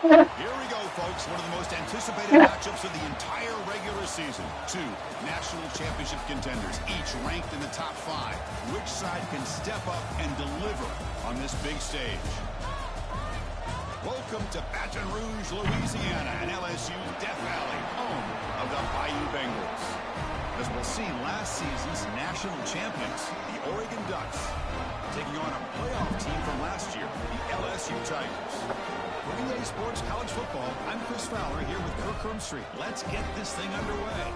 Here we go, folks. One of the most anticipated matchups of the entire regular season. Two national championship contenders, each ranked in the top 5. Which side can step up and deliver on this big stage? Welcome to Baton Rouge, Louisiana, and LSU's Death Valley, home of the Bayou Bengals. As we'll see, last season's national champions, the Oregon Ducks, taking on a playoff team from last year, the LSU Tigers. Relay Sports College Football, I'm Chris Fowler here with Kirk Hermstreet. Let's get this thing underway.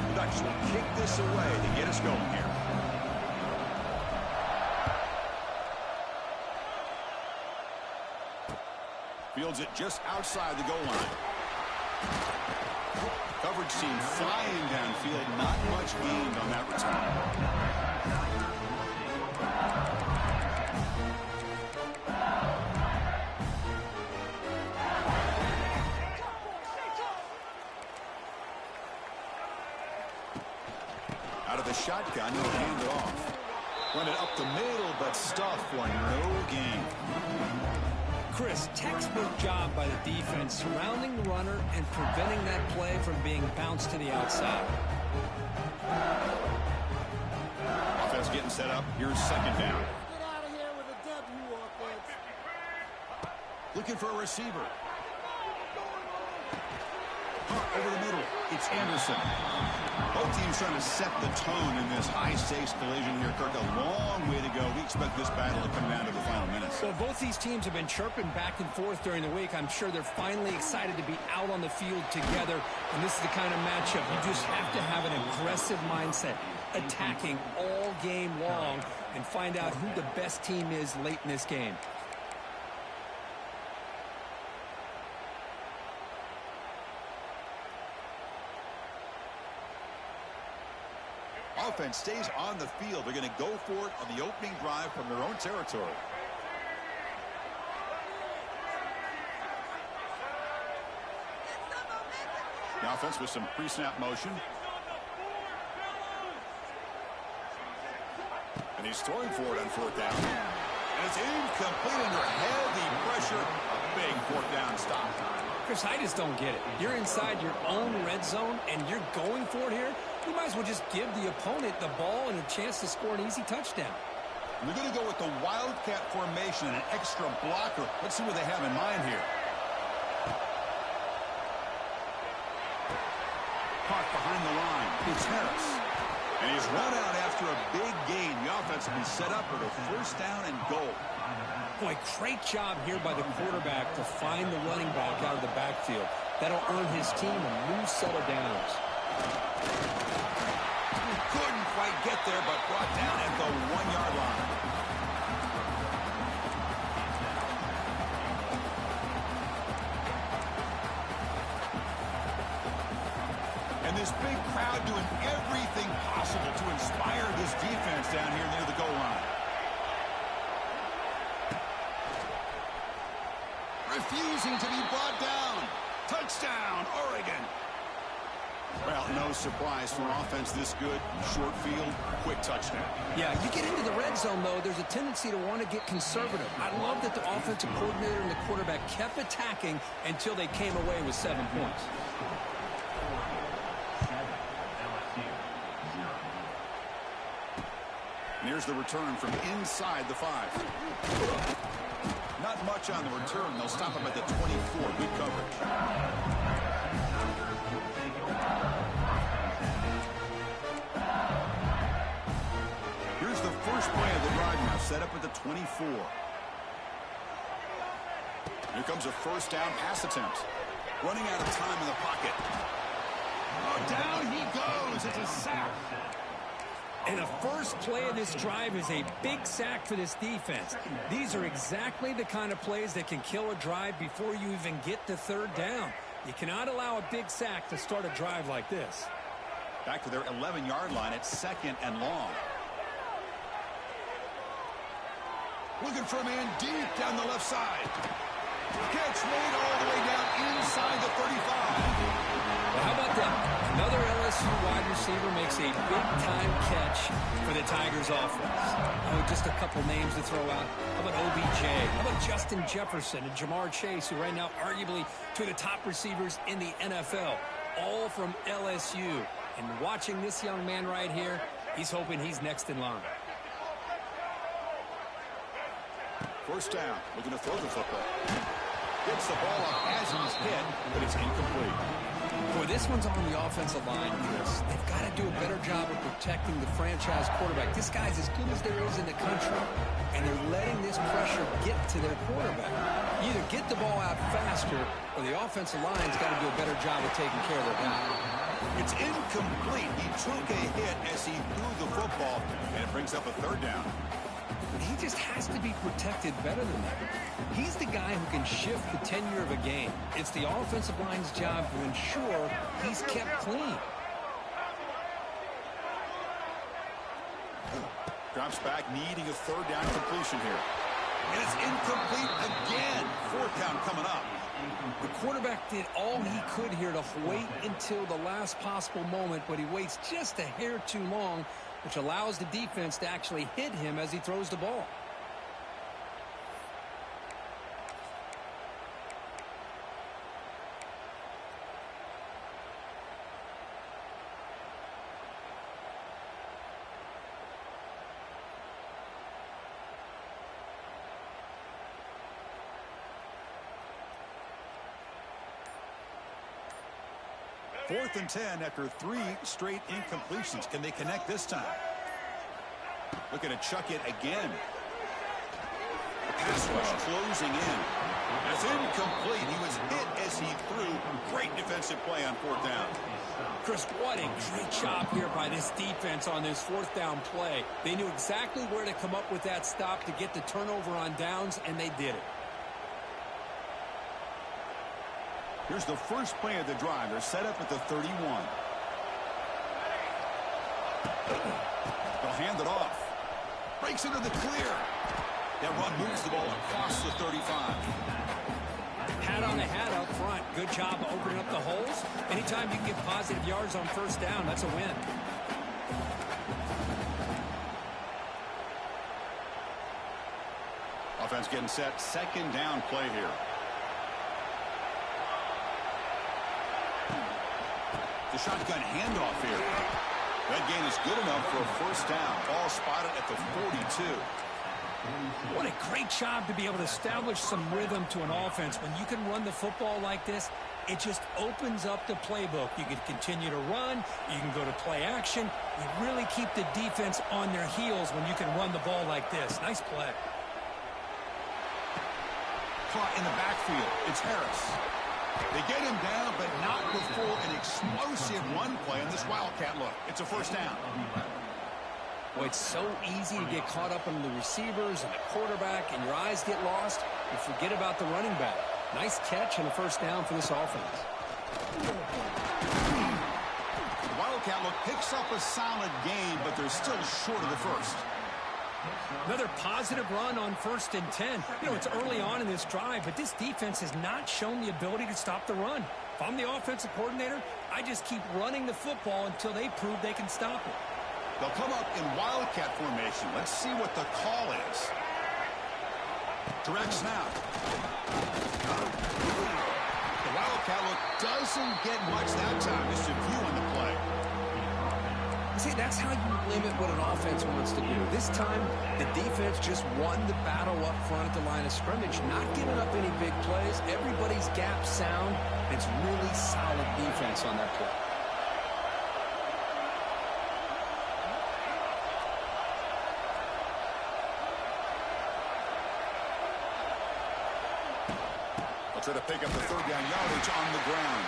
The Ducks will kick this away to get us going here. Fields it just outside the goal line. Coverage team flying downfield. Not much gained on that return. Out of the shotgun, he'll hand it off. Run it up the middle, but stuffed for no gain. Chris, textbook job by the defense surrounding the runner and preventing that play from being bounced to the outside. Offense getting set up. Here's second down. Get out of here with a W, offense. Looking for a receiver. Over the middle, it's Anderson. Both teams trying to set the tone in this high-stakes collision here, Kirk. A long way to go. We expect this battle to come down to the final minutes. Well, both these teams have been chirping back and forth during the week. I'm sure they're finally excited to be out on the field together, and this is the kind of matchup you just have to have an aggressive mindset, attacking all game long, and find out who the best team is late in this game. Offense stays on the field. They're going to go for it on the opening drive from their own territory. The offense with some pre-snap motion. And he's throwing for it on fourth down. And it's incomplete under heavy pressure. A big fourth down stop. Chris, I just don't get it. You're inside your own red zone, and you're going for it here. You might as well just give the opponent the ball and a chance to score an easy touchdown. We're going to go with the Wildcat formation and an extra blocker. Let's see what they have in mind here. Caught behind the line. It's Harris. And he's run out after a big gain. The offense will be set up with a first down and goal. Boy, great job here by the quarterback to find the running back out of the backfield. That'll earn his team a new set of downs. Couldn't quite get there, but brought down at the 1-yard line. And this big crowd doing everything possible to inspire this defense down here near the goal line. Refusing to be brought down. Touchdown, Oregon. Well, no surprise for offense this good. Short field, quick touchdown. Yeah, you get into the red zone, though, there's a tendency to want to get conservative. I love that the offensive coordinator and the quarterback kept attacking until they came away with 7 points. And here's the return from inside the 5. Not much on the return. They'll stop him at the 24. Good coverage. first play of the drive now set up at the 24. Here comes a first down pass attempt. Running out of time in the pocket. Oh, down he goes. It's a sack. And the first play of this drive is a big sack for this defense. These are exactly the kind of plays that can kill a drive before you even get to third down. You cannot allow a big sack to start a drive like this. Back to their 11-yard line at 2nd and long. Looking for a man deep down the left side. Catch made all the way down inside the 35. Well, how about that? Another LSU wide receiver makes a big-time catch for the Tigers offense. Oh, just a couple names to throw out. How about OBJ? How about Justin Jefferson and Jamar Chase, who right now arguably two of the top receivers in the NFL, all from LSU. And watching this young man right here, he's hoping he's next in line. First down, looking to throw the football. Gets the ball up as he's hit, but it's incomplete. Boy, this one's on the offensive line, Chris. They've got to do a better job of protecting the franchise quarterback. This guy's as good as there is in the country, and they're letting this pressure get to their quarterback. You either get the ball out faster, or the offensive line's got to do a better job of taking care of their guy. It's incomplete. He took a hit as he threw the football, and it brings up a third down. He just has to be protected better than that. He's the guy who can shift the tenure of a game. It's the offensive line's job to ensure he's kept clean. Drops back, needing a third down completion here. And it's incomplete again. Fourth down coming up. The quarterback did all he could here to wait until the last possible moment, but he waits just a hair too long, which allows the defense to actually hit him as he throws the ball. Fourth and 10 after 3 straight incompletions. Can they connect this time? Looking to chuck it again. The pass rush closing in. It's incomplete. He was hit as he threw. Great defensive play on fourth down. Chris, what a great job here by this defense on this fourth down play. They knew exactly where to come up with that stop to get the turnover on downs, and they did it. Here's the first play of the drive. They're set up at the 31. They'll hand it off. Breaks into the clear. That run moves the ball across the 35. Hat on a hat up front. Good job opening up the holes. Anytime you can get positive yards on first down, that's a win. Offense getting set. Second down play here. The shotgun handoff here. That gain is good enough for a first down. Ball spotted at the 42. What a great job to be able to establish some rhythm to an offense. When you can run the football like this, it just opens up the playbook. You can continue to run. You can go to play action. You really keep the defense on their heels when you can run the ball like this. Nice play. Caught in the backfield. It's Harris. They get him down, but not before an explosive run play on this Wildcat look. It's a first down. Boy, it's so easy to get caught up in the receivers and the quarterback, and your eyes get lost. You forget about the running back. Nice catch and a first down for this offense. The Wildcat look picks up a solid gain, but they're still short of the first. Another positive run on 1st and 10. You know, it's early on in this drive, but this defense has not shown the ability to stop the run. If I'm the offensive coordinator, I just keep running the football until they prove they can stop it. They'll come up in Wildcat formation. Let's see what the call is. Direct snap. The Wildcat look doesn't get much that time. Just a few on the play. See, that's how you limit what an offense wants to do. This time, the defense just won the battle up front at the line of scrimmage, not giving up any big plays. Everybody's gap sound. It's really solid defense on that play. I'll try to pick up the third down yardage on the ground.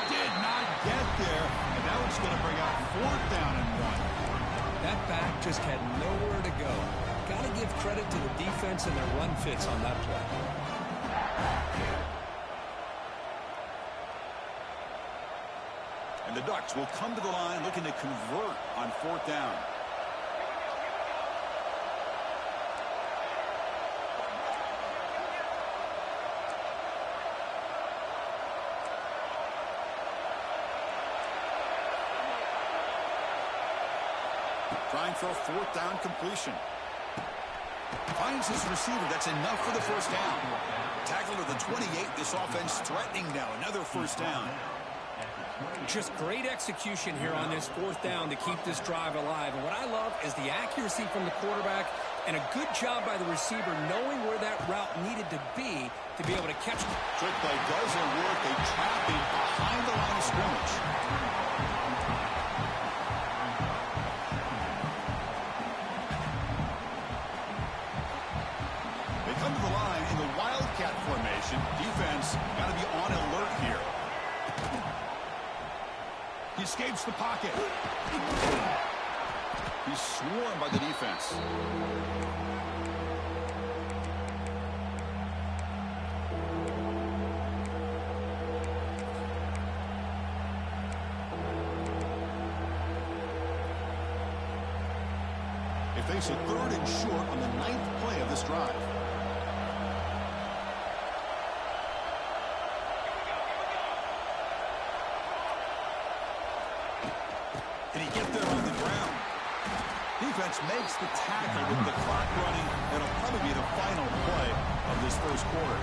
Did not get there, and now it's going to bring up fourth down and 1. That back just had nowhere to go. Got to give credit to the defense and their run fits on that play. And the Ducks will come to the line looking to convert on fourth down. Trying for a fourth down completion. Finds his receiver. That's enough for the first down. Tackle to the 28. This offense threatening now. Another first down. Just great execution here on this fourth down to keep this drive alive. And what I love is the accuracy from the quarterback and a good job by the receiver knowing where that route needed to be able to catch it. Trick play doesn't work. They trap him behind the line of scrimmage. They come to the line in the Wildcat formation. Defense got to be on alert here. He escapes the pocket. He's swarmed by the defense. They face a third and short on the 9th play of this drive. Defense makes the tackle with the clock running. It'll probably be the final play of this first quarter.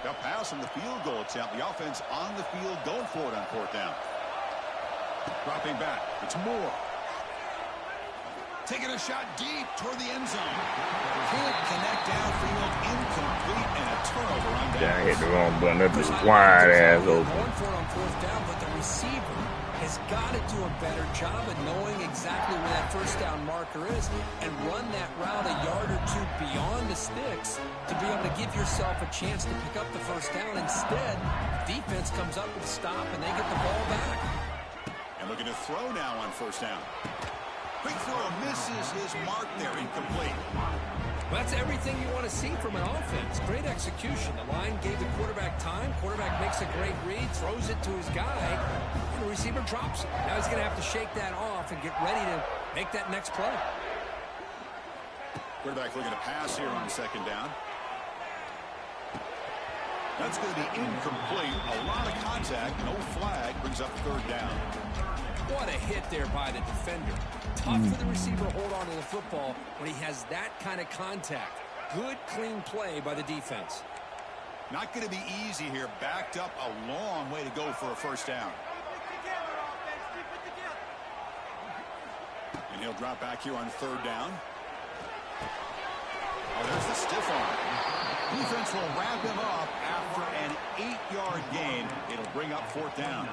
They'll pass on the field goal attempt. The offense on the field going for it on fourth down. Dropping back. It's Moore. Taking a shot deep toward the end zone. Can't connect downfield. Incomplete and a turnover on down. Yeah, I hit the wrong button. That's just wide ass open. Going for it on fourth down, but the receiver has got to do a better job of knowing exactly where that first down marker is and run that route a yard or two beyond the sticks to be able to give yourself a chance to pick up the first down. Instead, defense comes up with a stop and they get the ball back. And looking to throw now on first down. Quick throw misses his mark there, incomplete. Well, that's everything you want to see from an offense. Great execution. The line gave the quarterback time. Quarterback makes a great read, throws it to his guy, and the receiver drops it. Now he's going to have to shake that off and get ready to make that next play. Quarterback looking to pass here on second down. That's going to be incomplete. A lot of contact, no flag, brings up third down. What a hit there by the defender. Tough for the receiver to hold on to the football when he has that kind of contact. Good, clean play by the defense. Not going to be easy here. Backed up a long way to go for a first down. And he'll drop back here on third down. Oh, there's the stiff arm. Defense will wrap him up after an 8-yard gain. It'll bring up fourth down.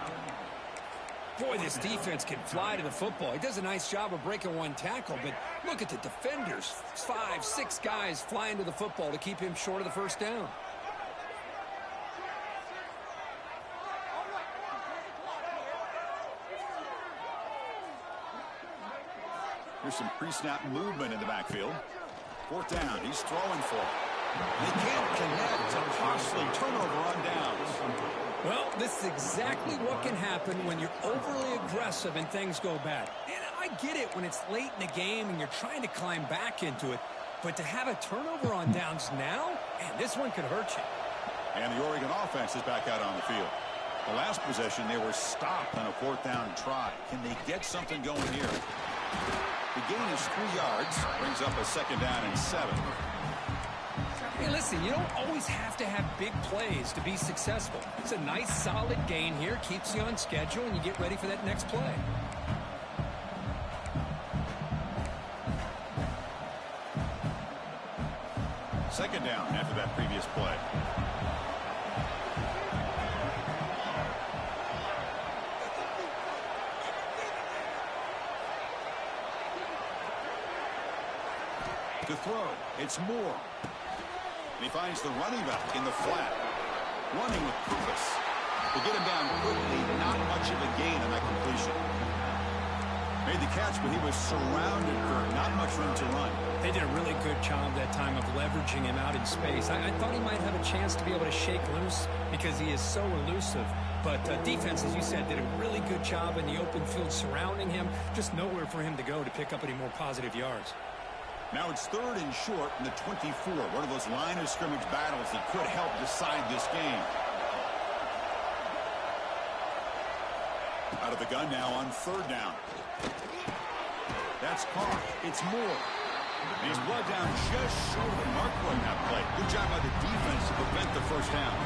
Boy, this defense can fly to the football. He does a nice job of breaking one tackle, but look at the defenders. 5, 6 guys flying to the football to keep him short of the first down. Here's some pre-snap movement in the backfield. Fourth down. He's throwing for it. They can't connect. A costly turnover on downs. Well, this is exactly what can happen when you're overly aggressive and things go bad. And I get it when it's late in the game and you're trying to climb back into it. But to have a turnover on downs now, man, this one could hurt you. And the Oregon offense is back out on the field. The last possession, they were stopped on a fourth down try. Can they get something going here? The gain is 3 yards. Brings up a second down and 7. Hey, listen, you don't always have to have big plays to be successful. It's a nice, solid gain here, keeps you on schedule, and you get ready for that next play. Second down after that previous play. To throw, it's Moore. And he finds the running back in the flat. Running with purpose. To get him down quickly, not much of a gain on that completion. Made the catch, but he was surrounded, Kirk. Not much room to run. They did a really good job that time of leveraging him out in space. I thought he might have a chance to be able to shake loose because he is so elusive. But defense, as you said, did a really good job in the open field surrounding him. Just nowhere for him to go to pick up any more positive yards. Now it's third and short in the 24. One of those line of scrimmage battles that could help decide this game. Out of the gun now on third down. That's caught. It's Moore. And he's brought down just short of the mark on that play. Good job by the defense to prevent the first down.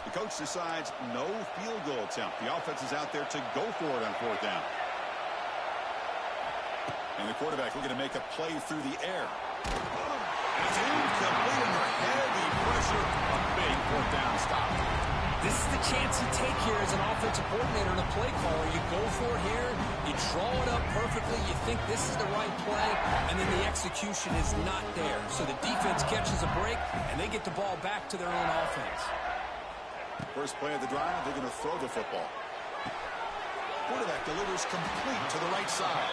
The coach decides no field goal attempt. The offense is out there to go for it on fourth down. And the quarterback looking to make a play through the air. It's incomplete under heavy pressure. A big fourth down stop. This is the chance you take here as an offensive coordinator and a play caller. You go for it here, you draw it up perfectly, you think this is the right play, and then the execution is not there. So the defense catches a break, and they get the ball back to their own offense. First play of the drive, they're going to throw the football. Quarterback delivers complete to the right side.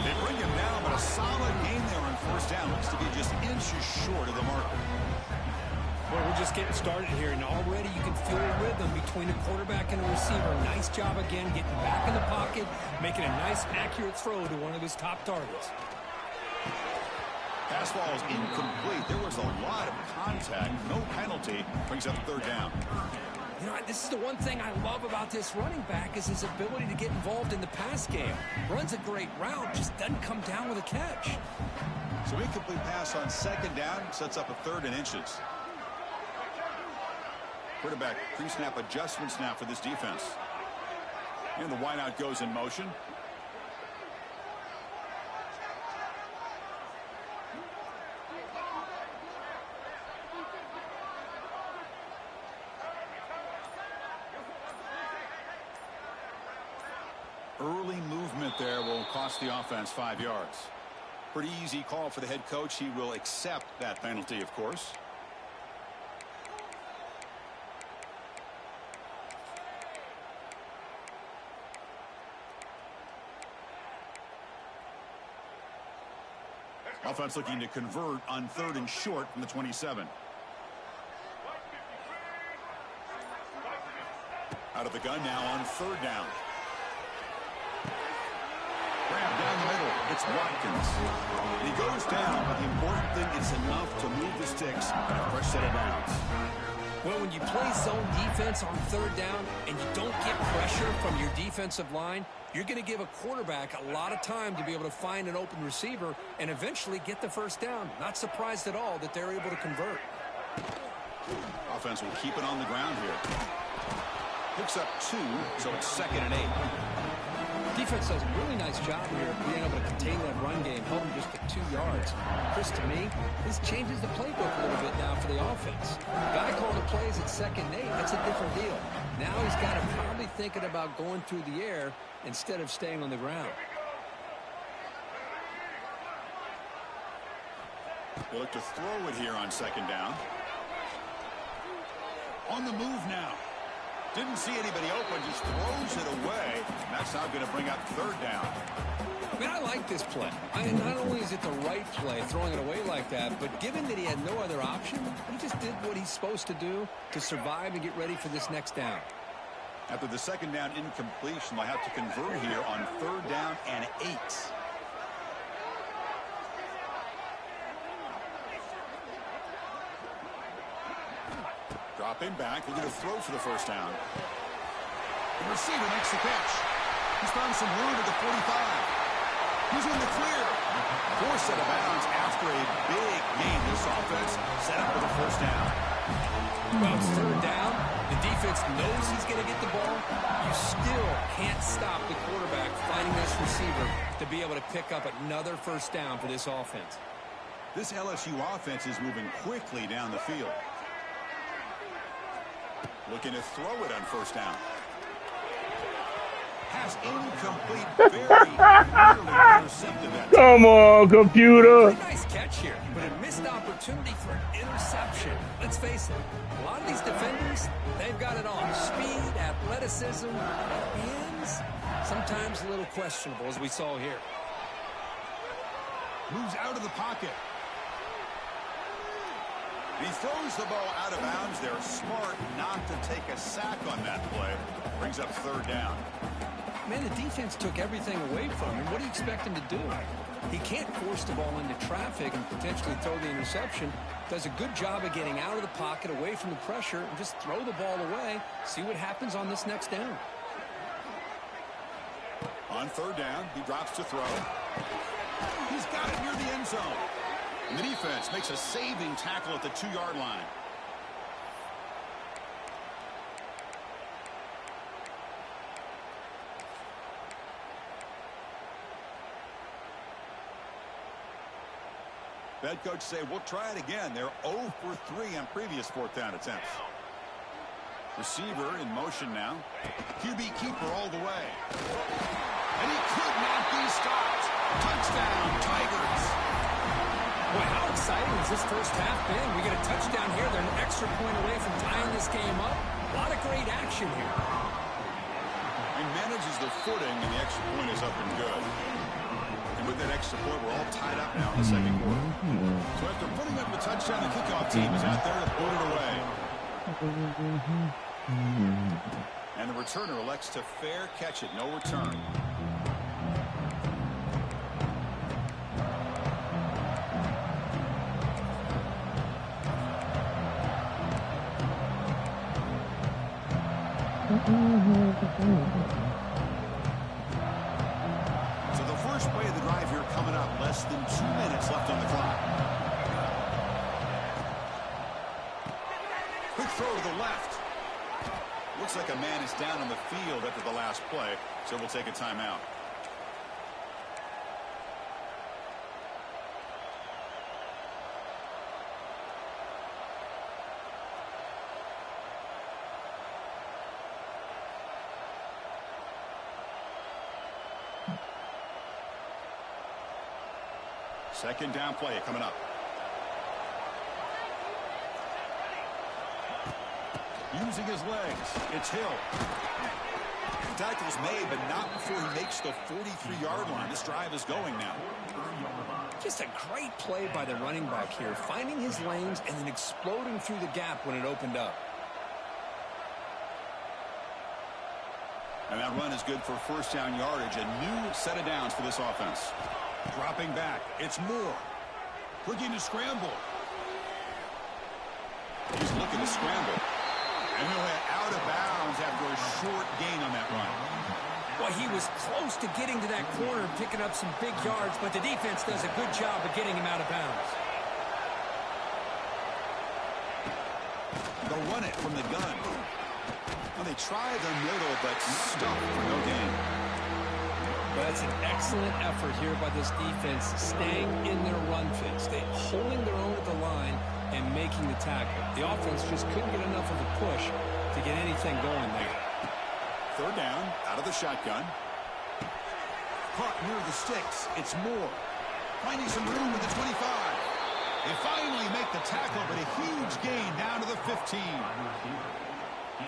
They bring him down, but a solid gain there on first down. Looks to be just inches short of the marker. Well, we're just getting started here, and already you can feel a rhythm between a quarterback and a receiver. Nice job again getting back in the pocket, making a nice, accurate throw to one of his top targets. Pass ball is incomplete. There was a lot of contact. No penalty. Brings up third down. You know, this is the one thing I love about this running back is his ability to get involved in the pass game. Runs a great route, just doesn't come down with a catch. So incomplete pass on second down sets up a third and inches. Quarterback pre-snap adjustments now for this defense. And the wideout goes in motion. Early movement there will cost the offense 5 yards. Pretty easy call for the head coach. He will accept that penalty, of course. Offense looking to convert on third and short from the 27. Out of the gun now on third down. Grab down the middle. It's Watkins. And he goes down, but the important thing is enough to move the sticks and a fresh set of downs. Well, when you play zone defense on third down and you don't get pressure from your defensive line, you're going to give a quarterback a lot of time to be able to find an open receiver and eventually get the first down. Not surprised at all that they're able to convert. Offense will keep it on the ground here. Picks up 2, so it's 2nd and 8. Defense does a really nice job here of being able to contain that run game, held him just at 2 yards. Chris, to me, this changes the playbook a little bit now for the offense. Got to call the plays at 2nd and 8. That's a different deal. Now he's got to probably thinking about going through the air instead of staying on the ground. They look to throw it here on 2nd down. On the move now. Didn't see anybody open, just throws it away. And that's now going to bring up third down. I mean, I like this play. Not only is it the right play, throwing it away like that, but given that he had no other option, he just did what he's supposed to do to survive and get ready for this next down. After the 2nd down incompletion, they'll have to convert here on 3rd down and 8. Dropping back, looking to throw for the first down. The receiver makes the catch. He's found some room at the 45. He's in the clear. Forced out of bounds after a big gain. This offense set up with a first down. Well, it's third down. The defense knows he's going to get the ball. You still can't stop the quarterback finding this receiver to be able to pick up another first down for this offense. This LSU offense is moving quickly down the field. Looking to throw it on first down. Pass incomplete. Very nearly intercepted that. Come on, computer. Pretty nice catch here, but a missed opportunity for an interception. Let's face it, a lot of these defenders, they've got it all. Speed, athleticism, hands, sometimes a little questionable, as we saw here. Moves out of the pocket. He throws the ball out of bounds. They're smart not to take a sack on that play. Brings up third down. Man, the defense took everything away from him. What do you expect him to do? He can't force the ball into traffic and potentially throw the interception. Does a good job of getting out of the pocket, away from the pressure, and just throw the ball away. See what happens on this next down. On third down, he drops to throw. He's got it near the end zone. And the defense makes a saving tackle at the 2-yard line. Head coach say, we'll try it again. They're 0 for 3 on previous fourth down attempts. Receiver in motion now. QB keeper all the way. And he could not be stopped. Touchdown, Tigers. Boy, how exciting has this first half been? We get a touchdown here. They're an extra point away from tying this game up. A lot of great action here. He manages the footing, and the extra point is up and good. And with that extra point, we're all tied up now in the second quarter. So after putting up the touchdown, the kickoff team is out there to put it away. And the returner elects to fair catch it. No return. So the first play of the drive here coming up. Less than 2 minutes left on the clock. Quick throw to the left. Looks like a man is down on the field after the last play, so we'll take a timeout. Second down play coming up. Using his legs. It's Hill. The tackle's made, but not before he makes the 43-yard line. This drive is going now. Just a great play by the running back here, finding his lanes and then exploding through the gap when it opened up. And that run is good for first down yardage. A new set of downs for this offense. Dropping back. It's Moore. Looking to scramble. He's looking to scramble. And he'll head out of bounds after a short gain on that run. Well, he was close to getting to that corner and picking up some big yards, but the defense does a good job of getting him out of bounds. They'll run it from the gun. Well, they try the middle, but stuck for no gain. But that's an excellent effort here by this defense, staying in their run fits. They holding their own at the line and making the tackle. The offense just couldn't get enough of a push to get anything going there. Third down, out of the shotgun. Caught near the sticks. It's Moore. Finding some room at the 25. They finally make the tackle, but a huge gain down to the 15.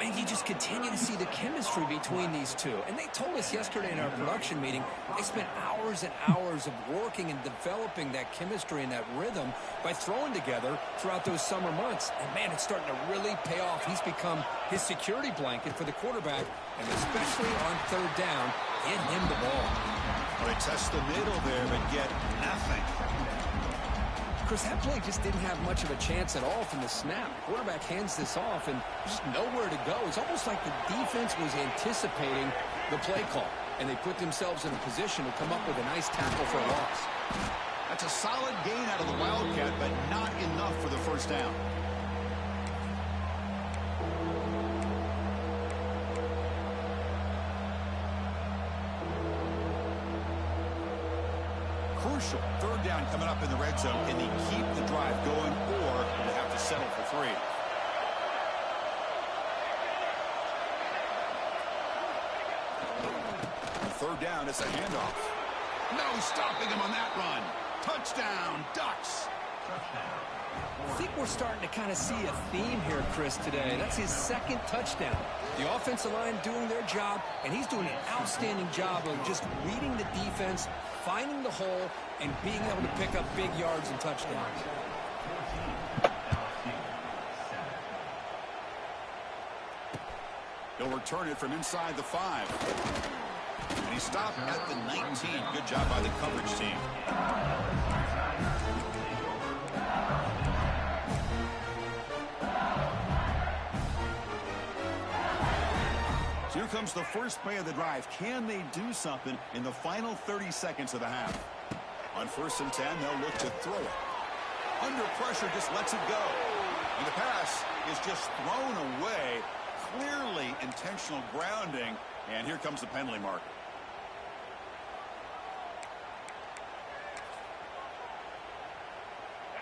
And you just continue to see the chemistry between these two. And they told us yesterday in our production meeting, they spent hours and hours of working and developing that chemistry and that rhythm by throwing together throughout those summer months. And, man, it's starting to really pay off. He's become his security blanket for the quarterback, and especially on third down, get him the ball. Well, they test the middle there, but get nothing. Chris, that play just didn't have much of a chance at all from the snap. The quarterback hands this off, and there's just nowhere to go. It's almost like the defense was anticipating the play call, and they put themselves in a position to come up with a nice tackle for a loss. That's a solid gain out of the Wildcat, but not enough for the first down. Crucial. Third down coming up in the red zone. Can they keep the drive going, or will they have to settle for 3? Third down, it's a handoff. No stopping him on that run. Touchdown, Ducks. I think we're starting to kind of see a theme here, Chris, today. That's his second touchdown. The offensive line doing their job, and he's doing an outstanding job of just reading the defense, finding the hole, and being able to pick up big yards and touchdowns. He'll return it from inside the 5. And he stopped at the 19. Good job by the coverage team. So here comes the first play of the drive. Can they do something in the final 30 seconds of the half? On 1st and 10, they'll look to throw it. Under pressure, just lets it go. And the pass is just thrown away. Clearly intentional grounding. And here comes the penalty mark.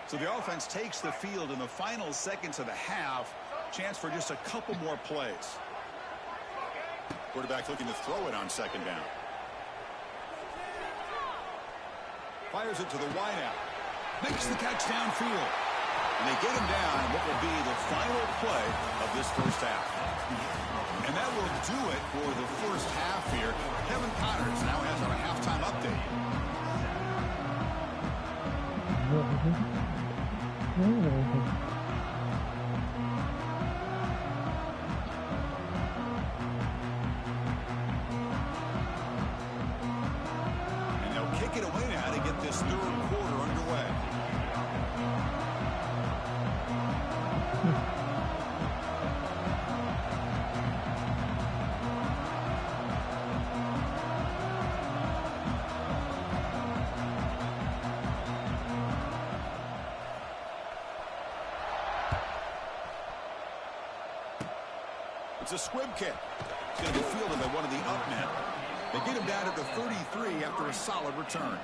So the offense takes the field in the final seconds of the half. Chance for just a couple more plays. Quarterback looking to throw it on 2nd down. Fires it to the wideout. Makes the catch downfield. And they get him down in what will be the final play of this first half. And that will do it for the first half here. Kevin Connors now has our halftime update. And they'll kick it away now to get this 3rd quarter underway. It's a squib kick. It's going to be fielded by one of the up men. They get him down at the 33 after a solid return.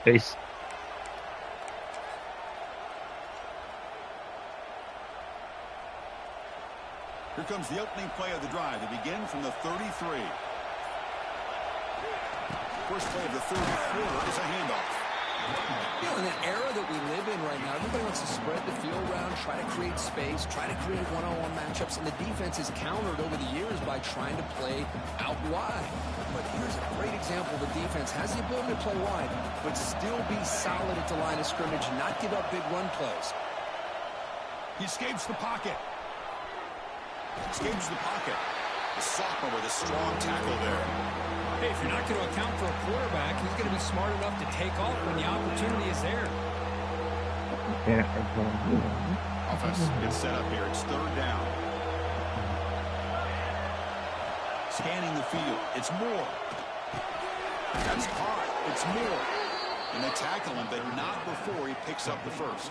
Peace. Here comes the opening play of the drive. They begin from the 33. First play of the 3rd quarter is a handoff. You know, in the era that we live in right now, everybody wants to spread the field around, try to create space, try to create one-on-one matchups, and the defense is countered over the years by trying to play out wide. But here's a great example. The defense has the ability to play wide, but still be solid at the line of scrimmage and not give up big run plays. He escapes the pocket. Escapes the pocket. The sophomore with a strong tackle there. Hey, if you're not going to account for a quarterback, he's going to be smart enough to take off when the opportunity is there. Offense gets set up here. It's 3rd down. Scanning the field. It's Moore. That's caught. It's Moore. And they tackle him, but not before he picks up the first.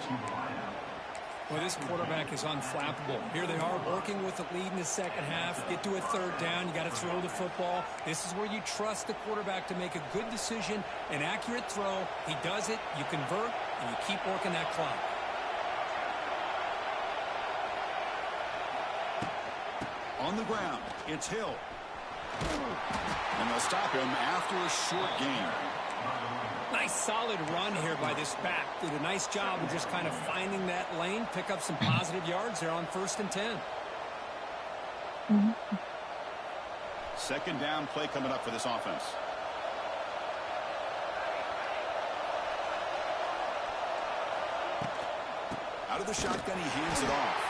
Well, this quarterback is unflappable. Here they are working with the lead in the second half. Get to a 3rd down. You got to throw the football. This is where you trust the quarterback to make a good decision, an accurate throw. He does it. You convert, and you keep working that clock. On the ground, it's Hill. And they'll stop him after a short gain. Nice solid run here by this back. Did a nice job of just kind of finding that lane, pick up some positive yards there on 1st and 10. 2nd down play coming up for this offense. Out of the shotgun, he hands it off.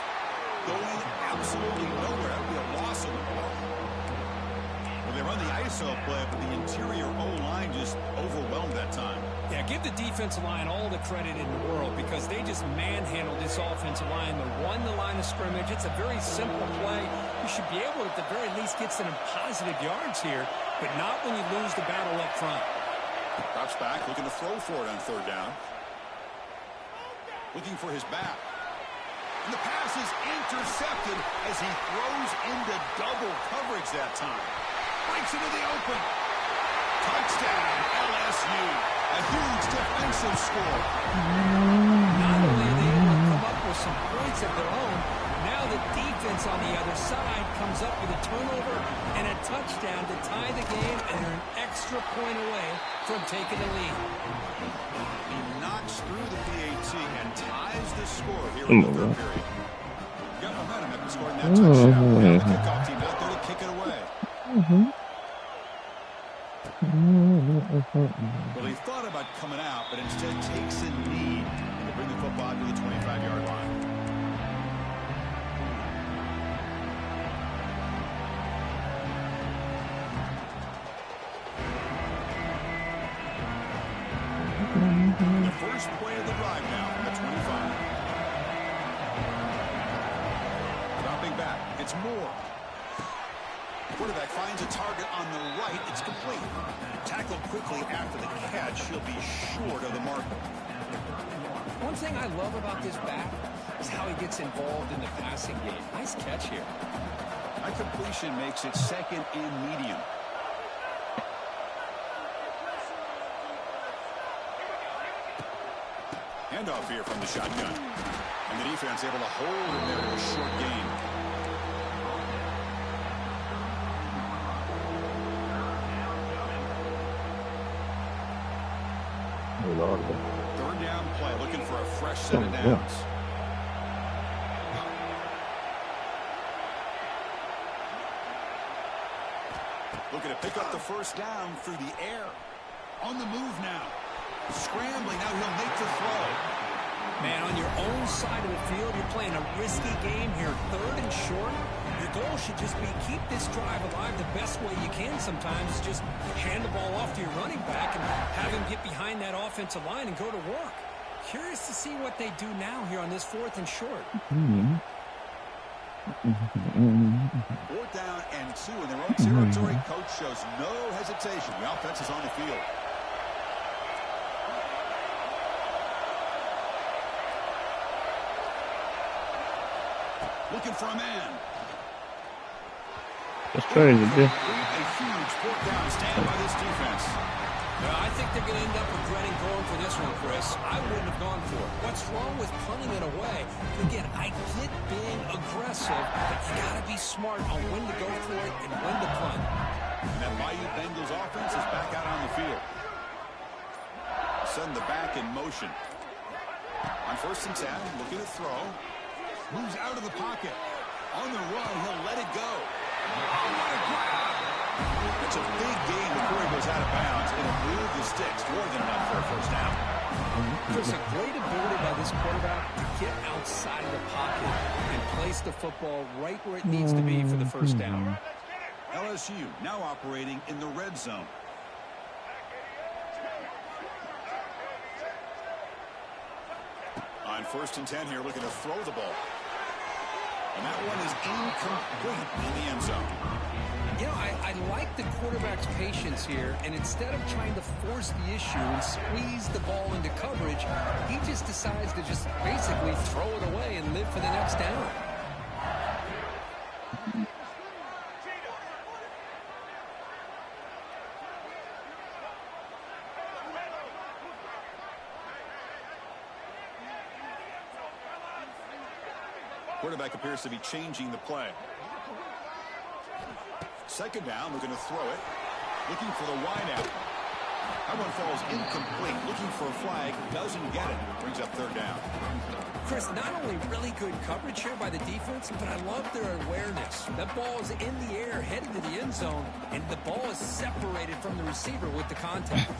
going absolutely nowhere. That would be a loss of the ball. Well, they run the ISO play, but the interior O-line just overwhelmed that time. Yeah, give the defensive line all the credit in the world because they just manhandled this offensive line. They won the line of scrimmage. It's a very simple play. You should be able to, at the very least, get some positive yards here, but not when you lose the battle up front. Drops back, looking to throw for it on third down. Looking for his back. And the pass is intercepted as he throws into double coverage that time. Breaks into the open. Touchdown, LSU. A huge defensive score. Not only are they able to come up with some points of their own, now the defense on the other side comes up with a turnover and a touchdown to tie the game, and they're an extra point away from taking the lead. He knocks through the PAT and ties the score here in the third period. Got momentum after scoring that touchdown. Now the kickoff team out there to kick it away. Well, he thought about coming out, but instead takes a knee to bring the football to the 25-yard line. The first play of the drive now from the 25. Dropping back, it's Moore. Quarterback finds a target on the right. It's complete. Tackled quickly after the catch. He'll be short of the marker. One thing I love about this back is how he gets involved in the passing game. Nice catch here. That completion makes it second and medium. Handoff here from the shotgun. And the defense able to hold it there in a short game. Third down play, looking for a fresh set of downs. Looking to pick up the first down through the air. On the move now. Scrambling, now he'll make the throw. Man, on your own side of the field, you're playing a risky game here. Third and short. Your goal should just be keep this drive alive the best way you can sometimes. Just hand the ball off to your running back and have him get behind that offensive line and go to work. Curious to see what they do now here on this fourth and short. Fourth down and 2 in their own territory. Coach shows no hesitation. The offense is on the field. Looking for a man. That's crazy, dude. A huge fourth down stand by this defense. Well, I think they're going to end up regretting going for this one, Chris. I wouldn't have gone for it. What's wrong with punting it away? Again, I get being aggressive, but you got to be smart on when to go for it and when to punt. And that Bayou Bengals offense is back out on the field. Send the back in motion. On first and 10, looking to throw. Moves out of the pocket. On the run, he'll let it go. Oh, what a grab! It's a big gain before he goes out of bounds. It'll move the sticks more than enough for a first down. There's a great ability by this quarterback to get outside of the pocket and place the football right where it needs to be for the first down. LSU now operating in the red zone. On first and 10 here, looking to throw the ball. And that one is incomplete in the end zone. You know, I like the quarterback's patience here, and instead of trying to force the issue and squeeze the ball into coverage, he just decides to just basically throw it away and live for the next down. Quarterback appears to be changing the play. Second down, looking to throw it. Looking for the wide out. That one falls incomplete. Looking for a flag. Doesn't get it. Brings up third down. Chris, not only really good coverage here by the defense, but I love their awareness. That ball is in the air, headed to the end zone, and the ball is separated from the receiver with the contact.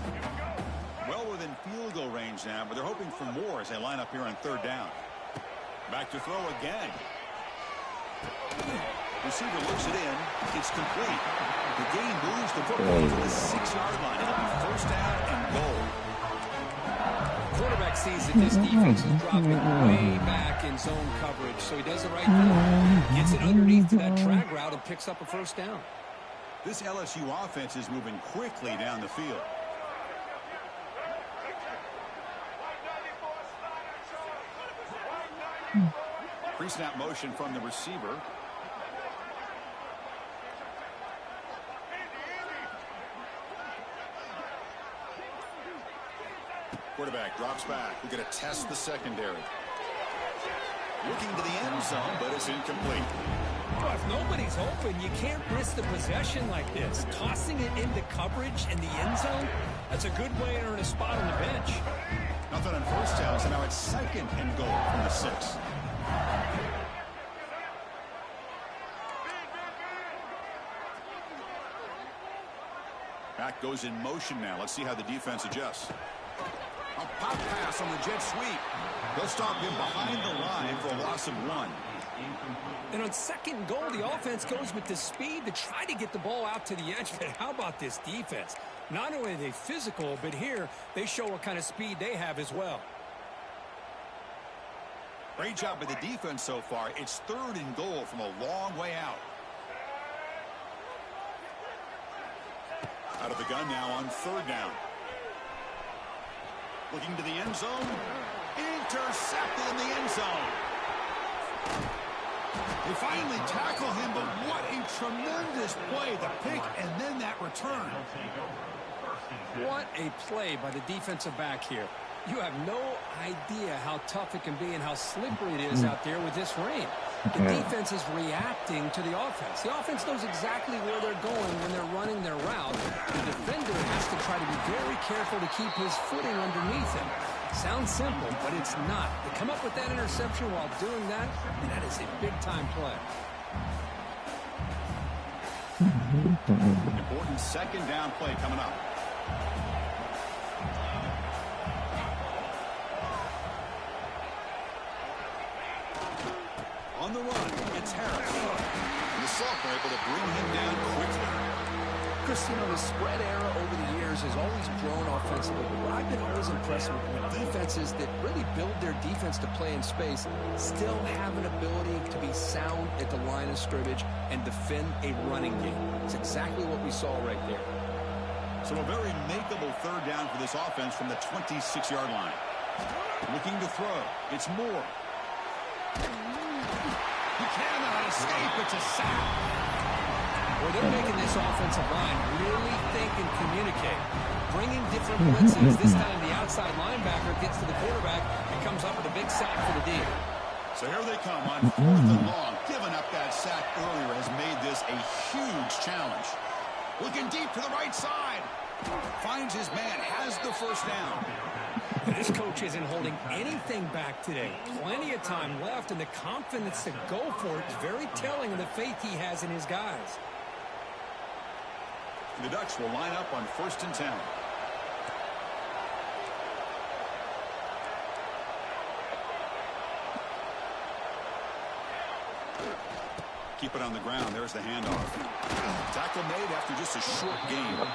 Well within field goal range now, but they're hoping for more as they line up here on third down. Back to throw again. Receiver looks it in. It's complete. The gain moves the football to the 6-yard line. It'll be first down and goal. Quarterback sees that this defense is dropping way back in zone coverage, so he does the right thing. Gets it underneath to that drag route and picks up a first down. This LSU offense is moving quickly down the field. Pre-snap motion from the receiver. Quarterback drops back. We're going to test the secondary. Looking to the end zone, but it's incomplete. Well, if nobody's open, you can't risk the possession like this. Tossing it into coverage in the end zone, that's a good way to earn a spot on the bench. Nothing on first down, so now it's second and goal from the 6. Back goes in motion now. Let's see how the defense adjusts. A pop pass on the jet sweep. They'll stop him behind the line for a loss of 1. And on second goal, the offense goes with the speed to try to get the ball out to the edge. But how about this defense? Not only are they physical, but here they show what kind of speed they have as well. Great job by the defense so far. It's third and goal from a long way out. Out of the gun now on third down. Looking to the end zone. Intercepted in the end zone. They finally tackle him, but what a tremendous play. The pick and then that return. What a play by the defensive back here. You have no idea how tough it can be and how slippery it is out there with this rain. The defense is reacting to the offense. The offense knows exactly where they're going when they're running their route. The defender has to try to be very careful to keep his footing underneath him. Sounds simple, but it's not. To come up with that interception while doing that, and that is a big-time play. Important second down play coming up. On the run, it's Harris. And the Salk are able to bring him down quickly. Chris, you know, the spread era over the years has always grown offensively, but what I've been always impressed with defenses that really build their defense to play in space still have an ability to be sound at the line of scrimmage and defend a running game. It's exactly what we saw right there. So a very makeable third down for this offense from the 26-yard line. Looking to throw. It's Moore. He cannot escape. It's a sack. Well, they're making this offensive line really think and communicate. Bringing different blitzes. This time the outside linebacker gets to the quarterback and comes up with a big sack for the D. So here they come on 4th and long. Giving up that sack earlier has made this a huge challenge. Looking deep to the right side. Finds his man. Has the first down. This coach isn't holding anything back today. Plenty of time left, and the confidence to go for it is very telling of the faith he has in his guys. The Ducks will line up on 1st and 10. Keep it on the ground. There's the handoff. Tackle made after just a short gain.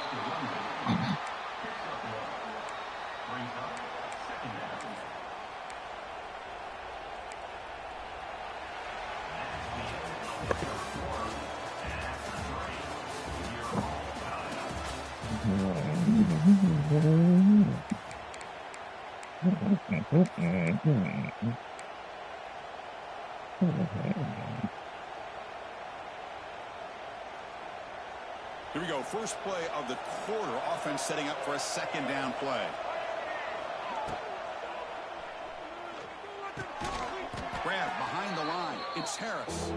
Here we go. First play of the quarter. Offense setting up for a second down play. Grab behind the line. It's Harris.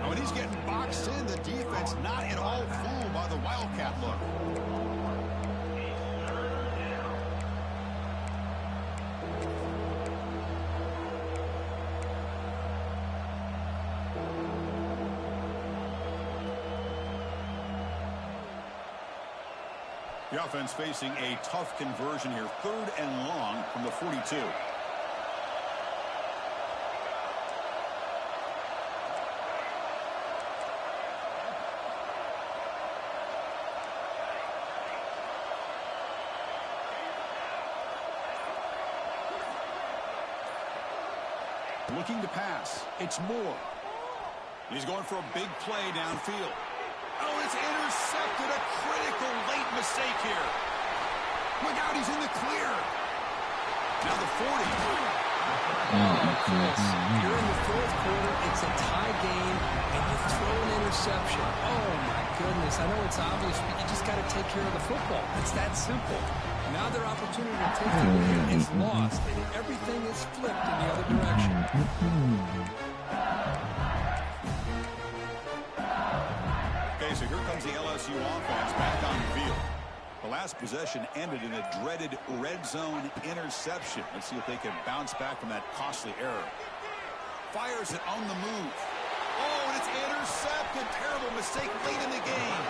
Now when he's getting boxed in, the defense not at all fooled by the Wildcat look. The offense facing a tough conversion here. 3rd and long from the 42. Looking to pass. It's Moore. He's going for a big play downfield. Oh, it's intercepted. A critical late mistake here. Look out, he's in the clear. Now the 40. Chris, you're in the fourth quarter. It's a tie game, and you throw an interception. Oh, my goodness. I know it's obvious, but you just got to take care of the football. It's that simple. Now their opportunity to take the lead is lost, and everything is flipped in the other direction. Okay, so here comes the LSU offense back on the field. The last possession ended in a dreaded red zone interception. Let's see if they can bounce back from that costly error. Fires it on the move. Oh, and it's intercepted. Terrible mistake late in the game.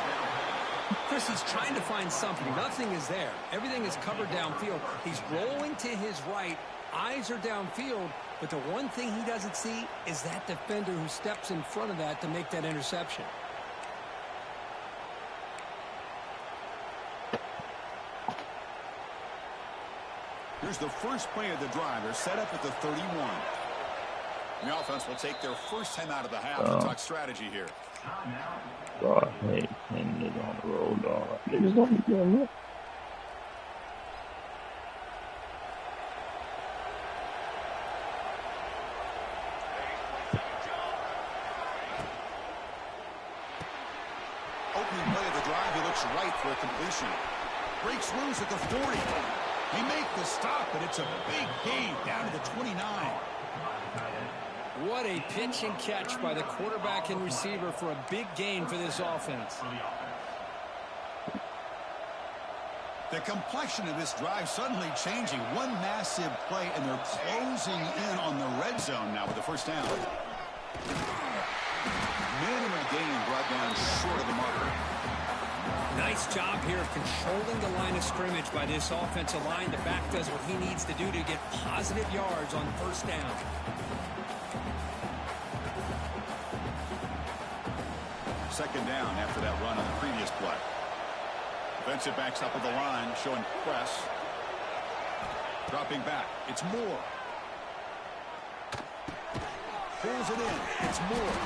Chris, he's trying to find something. Nothing is there. Everything is covered downfield. He's rolling to his right. Eyes are downfield. But the one thing he doesn't see is that defender who steps in front of that to make that interception. Here's the first play of the drive. They're set up at the 31. The offense will take their first time out of the half to talk strategy here. God, hey, and nigga on the road, dog. Niggas don't be doing that. Opening play of the drive, he looks right for a completion. Breaks loose at the 40. He makes the stop, but it's a big gain down to the 29. What a pitch and catch by the quarterback and receiver for a big gain for this offense. The complexion of this drive suddenly changing. One massive play, and they're closing in on the red zone now with the first down. Minimal gain brought down short of the marker. Nice job here of controlling the line of scrimmage by this offensive line. The back does what he needs to do to get positive yards on first down. Second down after that run on the previous play. Defensive backs up with the line, showing press. Dropping back. It's Moore. Pulls it in. It's Moore.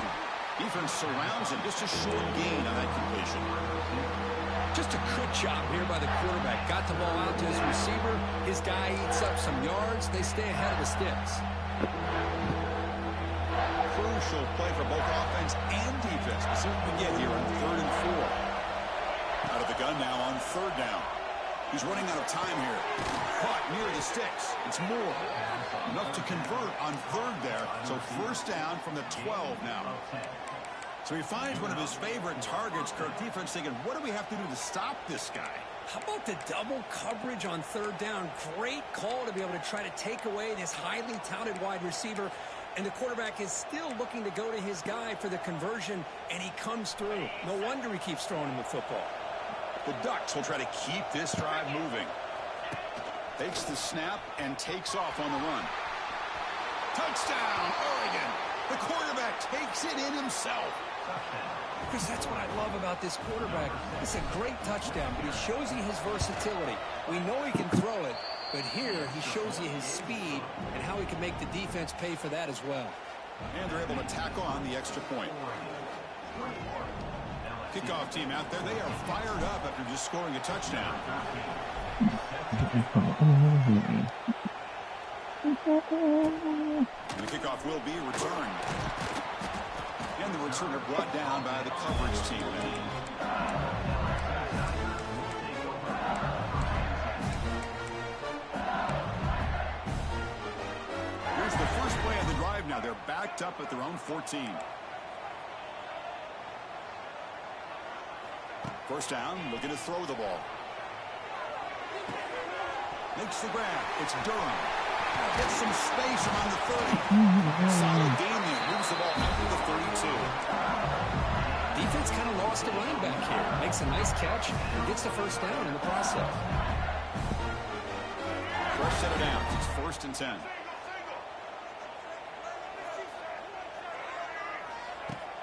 Defense surrounds him. Just a short gain on that completion. Just a good job here by the quarterback. Got the ball out to his receiver. His guy eats up some yards. They stay ahead of the sticks. Crucial play for both offense and defense. Let's see what we get here on 3rd and 4. Out of the gun now on 3rd down. He's running out of time here. Caught near the sticks. It's Moore. Enough to convert on 3rd there. So first down from the 12 now. So he finds one of his favorite targets. Kirk, defense thinking, what do we have to do to stop this guy? How about the double coverage on 3rd down? Great call to be able to try to take away this highly touted wide receiver. And the quarterback is still looking to go to his guy for the conversion, and he comes through. No wonder he keeps throwing him the football. The Ducks will try to keep this drive moving. Takes the snap and takes off on the run. Touchdown, Oregon. The quarterback takes it in himself. Chris, that's what I love about this quarterback. It's a great touchdown, but he shows you his versatility. We know he can throw it, but here he shows you his speed and how he can make the defense pay for that as well. And they're able to tack on the extra point. Kickoff team out there, they are fired up after just scoring a touchdown. And the kickoff will be returned. And the returner brought down by the coverage team. Here's the first play of the drive now. They're backed up at their own 14. First down, looking to throw the ball. Makes the grab. It's Durham. Gets some space around the 30. Solid game here. Moves the ball out to the 32. Defense kind of lost a running back here. Makes a nice catch and gets the first down in the process. Fresh set of downs. It's 1st and 10.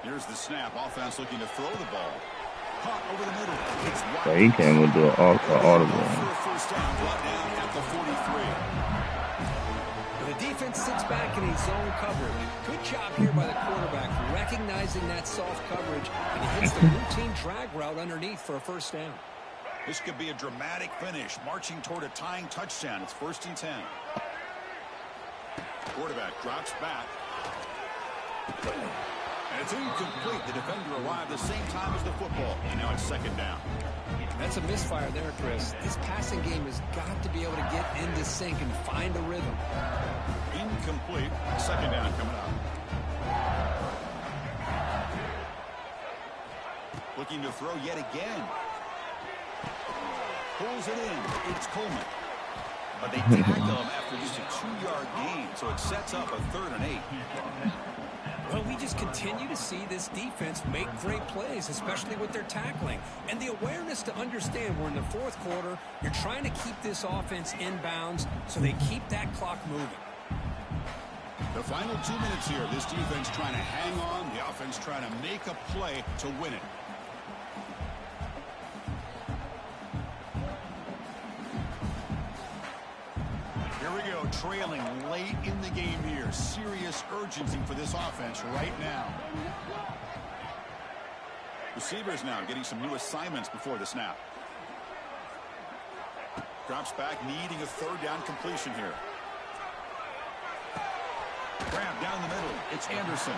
Here's the snap. Offense looking to throw the ball. Caught over the middle. It's wide. So he came with the audible. For a first down. Brought down at the 43. The defense sits back in a zone coverage. Good job here by the quarterback, recognizing that soft coverage, and he hits the routine drag route underneath for a first down. This could be a dramatic finish, marching toward a tying touchdown. It's 1st and 10. Quarterback drops back. And it's incomplete. The defender arrived the same time as the football. And now it's 2nd down. That's a misfire there, Chris. This passing game has got to be able to get into sync and find a rhythm. Incomplete. 2nd down coming up. Looking to throw yet again. Pulls it in. It's Coleman. But they tackle him after just a 2-yard gain, so it sets up a 3rd and 8. Well, we just continue to see this defense make great plays, especially with their tackling. And the awareness to understand we're in the 4th quarter, you're trying to keep this offense in bounds so they keep that clock moving. The final 2 minutes here. This defense trying to hang on. The offense trying to make a play to win it. Here we go, trailing late in the game here. Serious urgency for this offense right now. Receivers now getting some new assignments before the snap. Drops back, needing a 3rd down completion here. Grab down the middle. It's Anderson.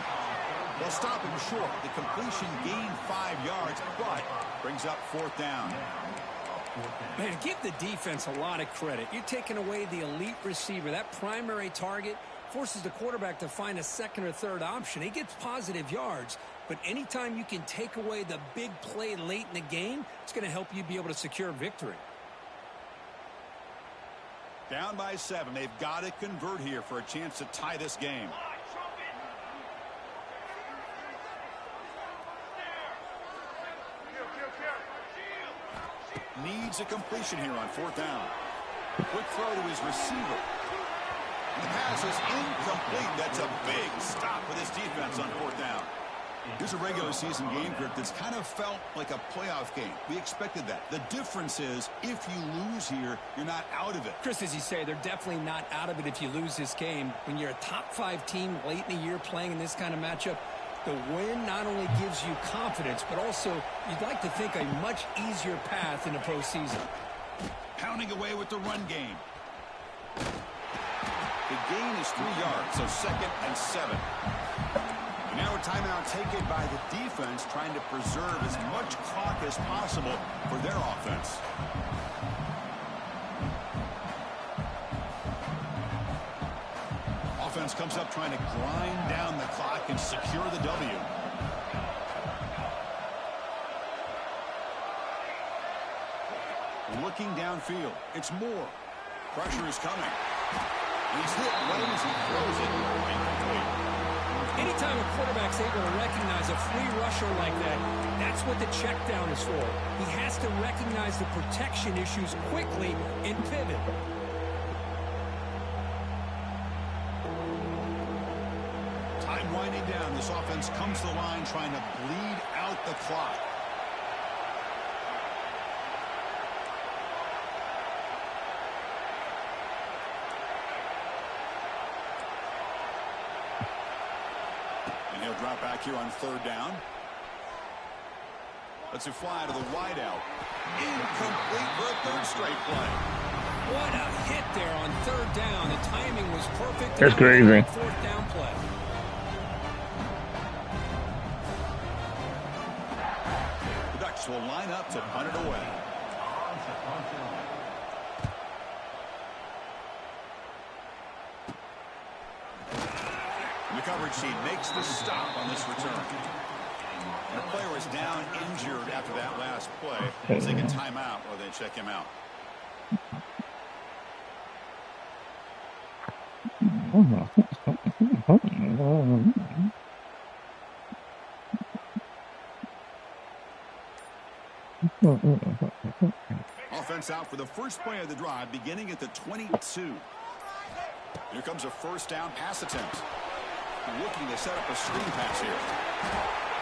They'll stop him short. The completion gained 5 yards, but brings up 4th down. Man, give the defense a lot of credit. You're taking away the elite receiver. That primary target forces the quarterback to find a 2nd or 3rd option. He gets positive yards, but anytime you can take away the big play late in the game, it's going to help you be able to secure victory. Down by 7. They've got to convert here for a chance to tie this game. Needs a completion here on 4th down. Quick throw to his receiver. The pass is incomplete. That's a big stop for this defense on 4th down. Here's a regular season game, Kirk, that's kind of felt like a playoff game. We expected that. The difference is if you lose here, you're not out of it. Chris, as you say, they're definitely not out of it if you lose this game. When you're a top 5 team late in the year playing in this kind of matchup, the win not only gives you confidence, but also you'd like to think a much easier path in the postseason. Pounding away with the run game. The gain is 3 yards, so 2nd and 7. And now a timeout taken by the defense, trying to preserve as much clock as possible for their offense. Offense comes up trying to grind down the clock and secure the W. Looking downfield. It's Moore. Pressure is coming. He's hit right as he throws it. Incomplete. Anytime a quarterback's able to recognize a free rusher like that, that's what the check down is for. He has to recognize the protection issues quickly and pivot. Time winding down. This offense comes to the line trying to bleed out the clock. And he'll drop back here on 3rd down. Let's it fly to the wideout. Incomplete for a 3rd straight play. What a hit there on 3rd down. The timing was perfect. That's crazy. 4th down play. The Ducks will line up to punt it away. And the coverage team makes the stop on this return. And the player is down injured after that last play. They'll take a timeout while they check him out. Offense out for the first play of the drive, beginning at the 22. Here comes a 1st down pass attempt. Looking to set up a screen pass here.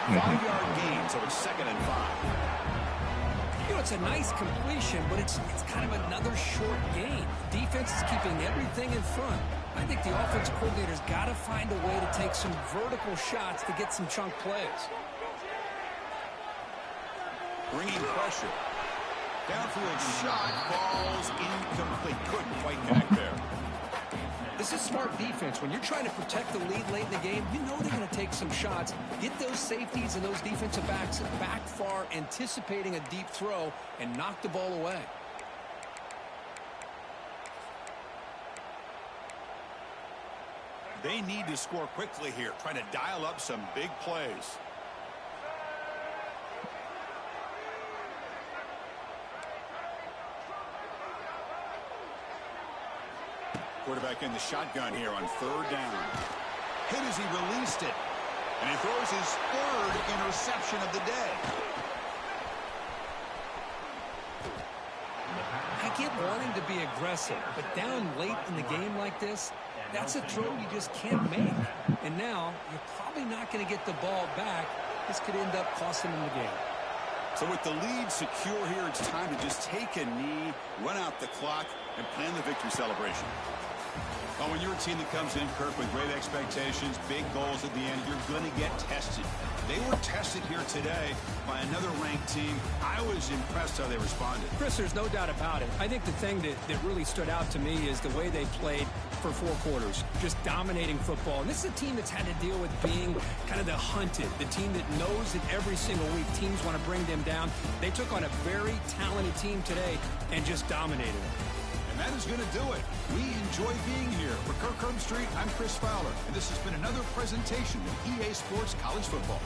5-yard gain, so it's 2nd and 5. You know, it's a nice completion, but it's kind of another short gain. Defense is keeping everything in front. I think the offensive coordinator's got to find a way to take some vertical shots to get some chunk plays. Bringing pressure. Downfield shot falls incomplete. Couldn't quite connect there. This is smart defense. When you're trying to protect the lead late in the game, you know they're going to take some shots. Get those safeties and those defensive backs back far, anticipating a deep throw, and knock the ball away. They need to score quickly here, trying to dial up some big plays. Quarterback in the shotgun here on 3rd down. Hit as he released it. And he throws his 3rd interception of the day. I get wanting to be aggressive, but down late in the game like this, that's a throw you just can't make. And now you're probably not going to get the ball back. This could end up costing them the game. So with the lead secure here, it's time to just take a knee, run out the clock, and plan the victory celebration. Well, when you're a team that comes in, Kirk, with great expectations, big goals at the end, you're going to get tested. They were tested here today by another ranked team. I was impressed how they responded. Chris, there's no doubt about it. I think the thing that really stood out to me is the way they played for 4 quarters, just dominating football. And this is a team that's had to deal with being kind of the hunted, the team that knows that every single week teams want to bring them down. They took on a very talented team today and just dominated them. And that is going to do it. We enjoy being here. For Kirk Herbstreit, I'm Chris Fowler, and this has been another presentation of EA Sports College Football.